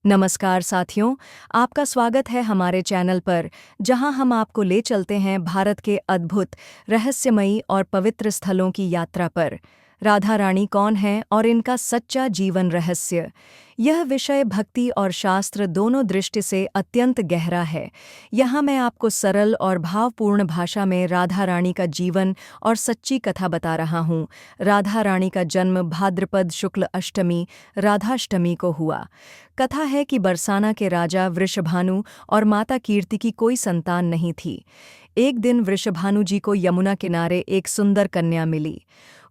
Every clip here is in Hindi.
नमस्कार साथियों, आपका स्वागत है हमारे चैनल पर, जहां हम आपको ले चलते हैं भारत के अद्भुत, रहस्यमयी और पवित्र स्थलों की यात्रा पर। राधा रानी कौन है और इनका सच्चा जीवन रहस्य। यह विषय भक्ति और शास्त्र दोनों दृष्टि से अत्यंत गहरा है। यहाँ मैं आपको सरल और भावपूर्ण भाषा में राधा रानी का जीवन और सच्ची कथा बता रहा हूँ। राधा रानी का जन्म भाद्रपद शुक्ल अष्टमी राधाष्टमी को हुआ। कथा है कि बरसाना के राजा वृषभानु और माता कीर्ति की कोई संतान नहीं थी। एक दिन वृषभानु जी को यमुना किनारे एक सुंदर कन्या मिली।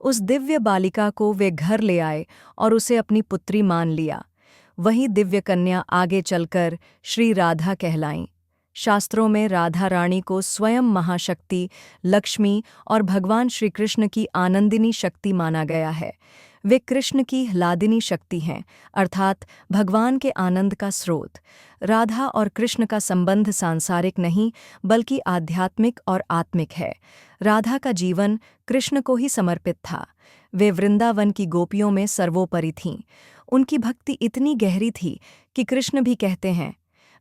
उस दिव्य बालिका को वे घर ले आए और उसे अपनी पुत्री मान लिया। वही दिव्य कन्या आगे चलकर श्री राधा कहलाईं। शास्त्रों में राधा रानी को स्वयं महाशक्ति, लक्ष्मी और भगवान श्री कृष्ण की आनंदिनी शक्ति माना गया है। वे कृष्ण की ह्लादिनी शक्ति हैं, अर्थात भगवान के आनंद का स्रोत। राधा और कृष्ण का संबंध सांसारिक नहीं, बल्कि आध्यात्मिक और आत्मिक है। राधा का जीवन कृष्ण को ही समर्पित था। वे वृंदावन की गोपियों में सर्वोपरि थीं। उनकी भक्ति इतनी गहरी थी कि कृष्ण भी कहते हैं,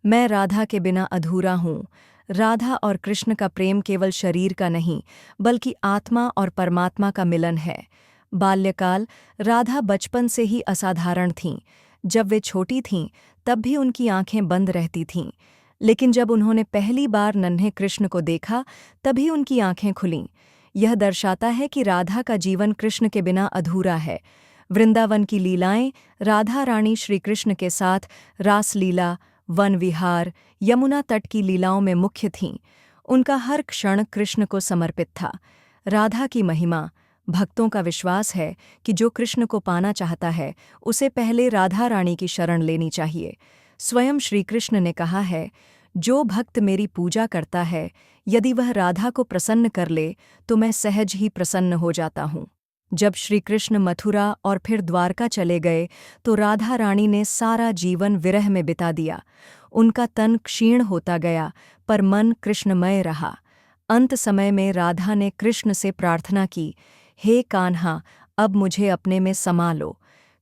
मैं राधा के बिना अधूरा हूँ। राधा और कृष्ण का प्रेम केवल शरीर का नहीं, बल्कि आत्मा और परमात्मा का मिलन है। बाल्यकाल राधा बचपन से ही असाधारण थीं। जब वे छोटी थीं, तब भी उनकी आंखें बंद रहती थीं। लेकिन जब उन्होंने पहली बार नन्हे कृष्ण को देखा, तभी उनकी आंखें खुलीं। यह दर्शाता है कि राधा का जीवन कृष्ण के बिना अधूरा है। वृंदावन की लीलाएं राधा रानी श्री कृष्ण के साथ रासलीला, वन विहार, यमुना तट की लीलाओं में मुख्य थीं। उनका हर क्षण कृष्ण को समर्पित था। राधा की महिमा। भक्तों का विश्वास है कि जो कृष्ण को पाना चाहता है, उसे पहले राधा रानी की शरण लेनी चाहिए। स्वयं श्री कृष्ण ने कहा है, जो भक्त मेरी पूजा करता है, यदि वह राधा को प्रसन्न कर ले, तो मैं सहज ही प्रसन्न हो जाता हूँ। जब श्री कृष्ण मथुरा और फिर द्वारका चले गए, तो राधा रानी ने सारा जीवन विरह में बिता दिया। उनका तन क्षीण होता गया, पर मन कृष्णमय रहा। अंत समय में राधा ने कृष्ण से प्रार्थना की, हे कान्हा, अब मुझे अपने में समा लो।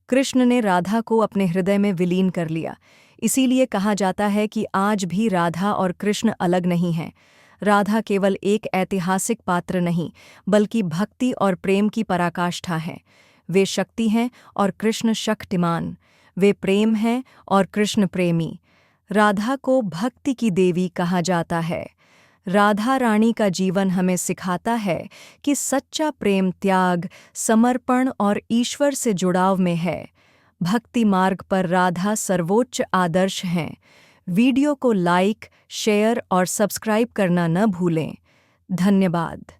कृष्ण ने राधा को अपने हृदय में विलीन कर लिया। इसीलिए कहा जाता है कि आज भी राधा और कृष्ण अलग नहीं हैं। राधा केवल एक ऐतिहासिक पात्र नहीं, बल्कि भक्ति और प्रेम की पराकाष्ठा है। वे शक्ति हैं और कृष्ण शक्तिमान। वे प्रेम हैं और कृष्ण प्रेमी। राधा को भक्ति की देवी कहा जाता है। राधा रानी का जीवन हमें सिखाता है कि सच्चा प्रेम त्याग, समर्पण और ईश्वर से जुड़ाव में है। भक्ति मार्ग पर राधा सर्वोच्च आदर्श हैं। वीडियो को लाइक, शेयर और सब्सक्राइब करना न भूलें। धन्यवाद।